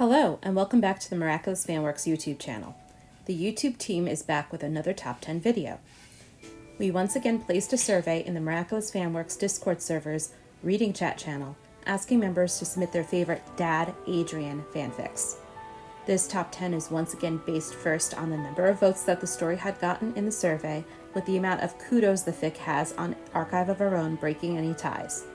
Hello, and welcome back to the Miraculous Fanworks YouTube channel. The YouTube team is back with another Top 10 video. We once again placed a survey in the Miraculous Fanworks Discord server's reading chat channel, asking members to submit their favorite Dadrien fanfics. This Top 10 is once again based first on the number of votes that the story had gotten in the survey, with the amount of kudos the fic has on Archive of Our Own breaking any ties.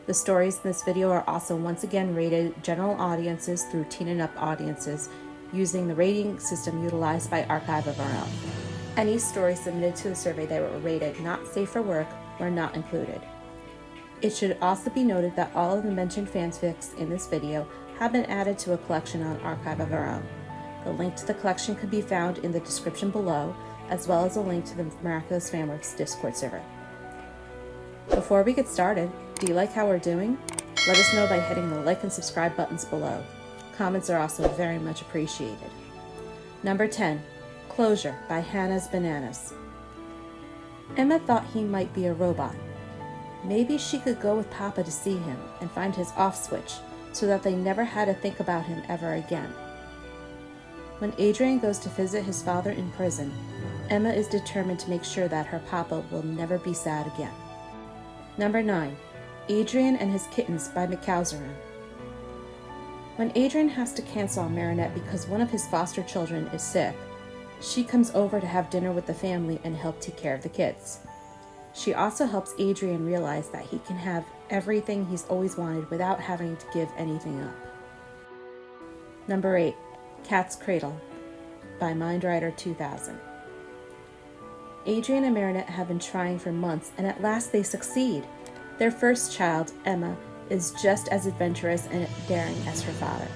The stories in this video are also once again rated general audiences through teen and up audiences, using the rating system utilized by Archive of Our Own. Any stories submitted to the survey that were rated not safe for work were not included. It should also be noted that all of the mentioned fanfics in this video have been added to a collection on Archive of Our Own. The link to the collection can be found in the description below, as well as a link to the Miraculous Fanworks Discord server. Before we get started, do you like how we're doing? Let us know by hitting the like and subscribe buttons below. Comments are also very much appreciated. Number 10, Closure by Hannah's Bananas. Emma thought he might be a robot. Maybe she could go with Papa to see him and find his off switch so that they never had to think about him ever again. When Adrien goes to visit his father in prison, Emma is determined to make sure that her Papa will never be sad again. Number 9, Adrien and His Kittens by Miraculous. When Adrien has to cancel on Marinette because one of his foster children is sick, she comes over to have dinner with the family and help take care of the kids. She also helps Adrien realize that he can have everything he's always wanted without having to give anything up. Number 8, Cat's Cradle by Mindwriter 2000. Adrien and Marinette have been trying for months, and at last they succeed. Their first child, Emma, is just as adventurous and daring as her father,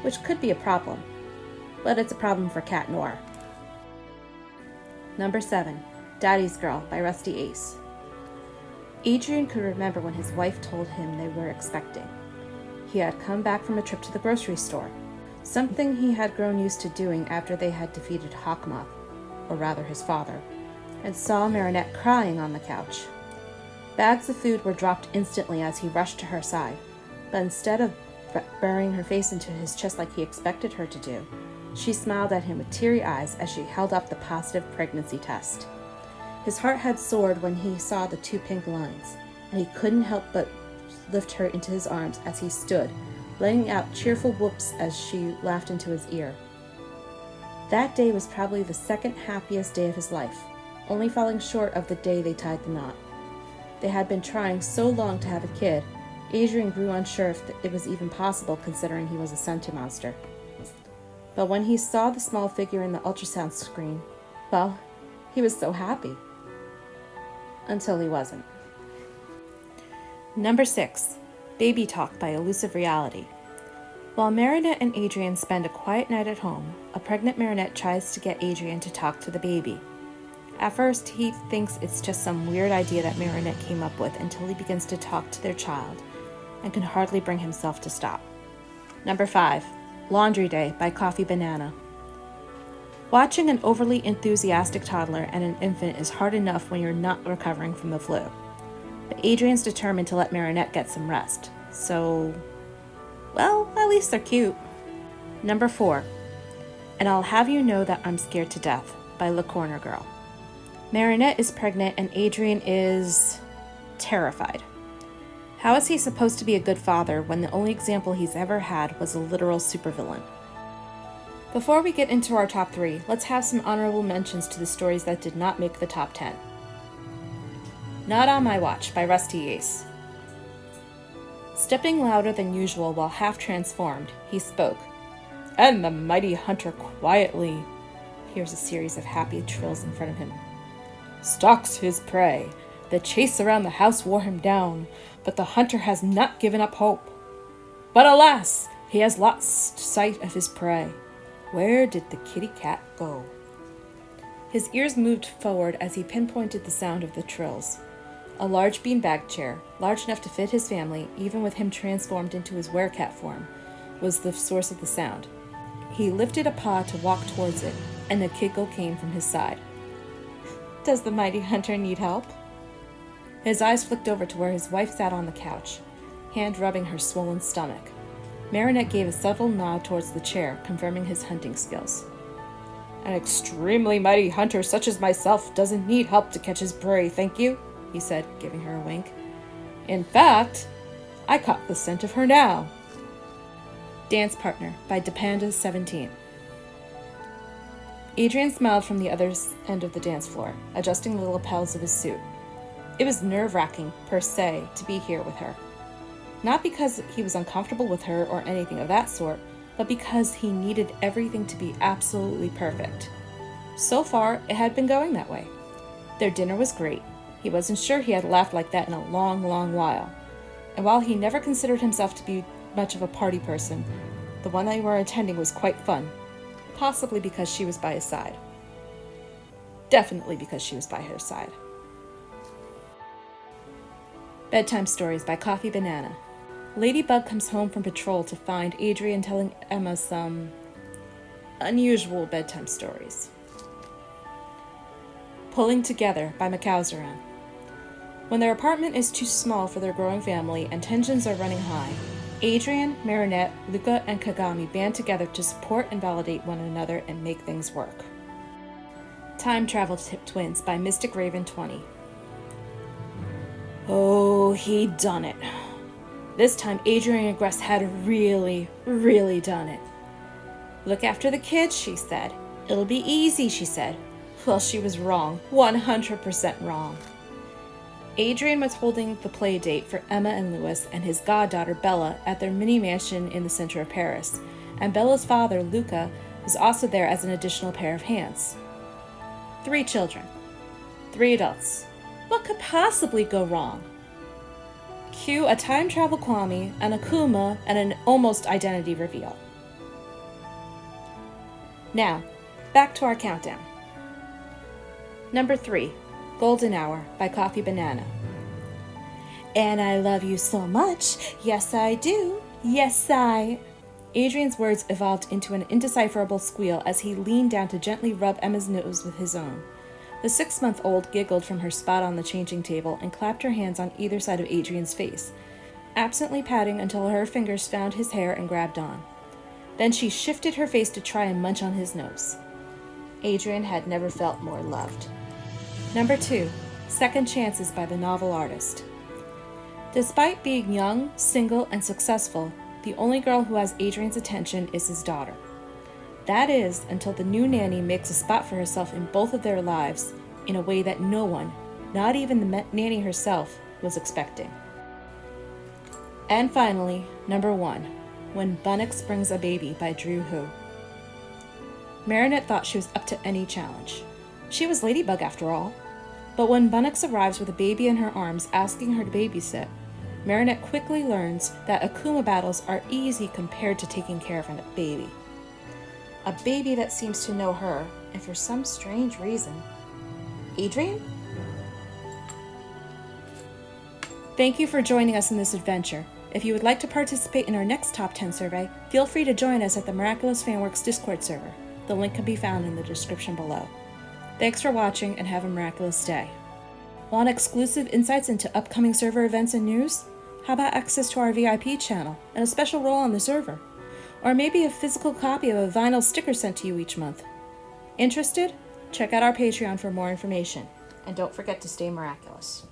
which could be a problem, but it's a problem for Cat Noir. Number 7, Daddy's Girl by Rusty Ace. Adrien could remember when his wife told him they were expecting. He had come back from a trip to the grocery store, something he had grown used to doing after they had defeated Hawkmoth, or rather his father, and saw Marinette crying on the couch. Bags of food were dropped instantly as he rushed to her side, but instead of burying her face into his chest like he expected her to do, she smiled at him with teary eyes as she held up the positive pregnancy test. His heart had soared when he saw the 2 pink lines, and he couldn't help but lift her into his arms as he stood, letting out cheerful whoops as she laughed into his ear. That day was probably the second happiest day of his life, only falling short of the day they tied the knot. They had been trying so long to have a kid, Adrien grew unsure if it was even possible considering he was a sentient monster. But when he saw the small figure in the ultrasound screen, well, he was so happy. Until he wasn't. Number 6, Baby Talk by Elusive Reality. While Marinette and Adrien spend a quiet night at home, a pregnant Marinette tries to get Adrien to talk to the baby. At first, he thinks it's just some weird idea that Marinette came up with until he begins to talk to their child and can hardly bring himself to stop. Number 5, Laundry Day by Coffee Banana. Watching an overly enthusiastic toddler and an infant is hard enough when you're not recovering from the flu. But Adrien's determined to let Marinette get some rest. So, well, at least they're cute. Number 4, And I'll Have You Know That I'm Scared to Death by La Corner Girl. Marinette is pregnant and Adrien is terrified. How is he supposed to be a good father when the only example he's ever had was a literal supervillain? Before we get into our top 3, let's have some honorable mentions to the stories that did not make the top 10. Not on My Watch by Rusty Ace. Stepping louder than usual while half transformed, he spoke. And the mighty hunter quietly. Here's a series of happy trills in front of him. Stalks his prey. The chase around the house wore him down, but the hunter has not given up hope. But alas, he has lost sight of his prey. Where did the kitty cat go? His ears moved forward as he pinpointed the sound of the trills. A large beanbag chair, large enough to fit his family, even with him transformed into his werecat form, was the source of the sound. He lifted a paw to walk towards it, and a giggle came from his side. Does the mighty hunter need help? His eyes flicked over to where his wife sat on the couch, hand rubbing her swollen stomach. Marinette gave a subtle nod towards the chair, confirming his hunting skills. An extremely mighty hunter such as myself doesn't need help to catch his prey, thank you, he said, giving her a wink. In fact, I caught the scent of her now. Dance Partner by Depanda17. Adrien smiled from the other end of the dance floor, adjusting the lapels of his suit. It was nerve-wracking, per se, to be here with her. Not because he was uncomfortable with her or anything of that sort, but because he needed everything to be absolutely perfect. So far, it had been going that way. Their dinner was great. He wasn't sure he had laughed like that in a long, long while. And while he never considered himself to be much of a party person, the one they were attending was quite fun. Possibly because she was by his side. Definitely because she was by her side. Bedtime Stories by Coffee Banana. Ladybug comes home from patrol to find Adrien telling Emma some unusual bedtime stories. Pulling Together by Macauzeran. When their apartment is too small for their growing family and tensions are running high, Adrien, Marinette, Luca, and Kagami band together to support and validate one another and make things work. Time Travel Twins by Mystic Raven 20. Oh, he done it. This time, Adrien and Gress had really, really done it. Look after the kids, she said. It'll be easy, she said. Well, she was wrong. 100% wrong. Adrien was holding the play date for Emma and Louis and his goddaughter Bella at their mini mansion in the center of Paris, and Bella's father, Luca, was also there as an additional pair of hands. 3 children. 3 adults. What could possibly go wrong? Cue a time travel Kwame, an Akuma, and an almost identity reveal. Now, back to our countdown. Number 3, Golden Hour by Coffee Banana. And I love you so much. Yes, I do. Yes, I... Adrien's words evolved into an indecipherable squeal as he leaned down to gently rub Emma's nose with his own. The 6-month-old giggled from her spot on the changing table and clapped her hands on either side of Adrien's face, absently patting until her fingers found his hair and grabbed on. Then she shifted her face to try and munch on his nose. Adrien had never felt more loved. Number 2, Second Chances by the Novel Artist. Despite being young, single, and successful, the only girl who has Adrien's attention is his daughter. That is, until the new nanny makes a spot for herself in both of their lives in a way that no one, not even the nanny herself, was expecting. And finally, number 1, When Bunnix Brings a Baby by Drew Hu. Marinette thought she was up to any challenge. She was Ladybug after all. But when Bunnix arrives with a baby in her arms asking her to babysit, Marinette quickly learns that Akuma battles are easy compared to taking care of a baby. A baby that seems to know her, and for some strange reason. Adrien? Thank you for joining us in this adventure. If you would like to participate in our next Top 10 survey, feel free to join us at the Miraculous Fanworks Discord server. The link can be found in the description below. Thanks for watching and have a miraculous day. Want exclusive insights into upcoming server events and news? How about access to our VIP channel and a special role on the server? Or maybe a physical copy of a vinyl sticker sent to you each month. Interested? Check out our Patreon for more information. And don't forget to stay miraculous.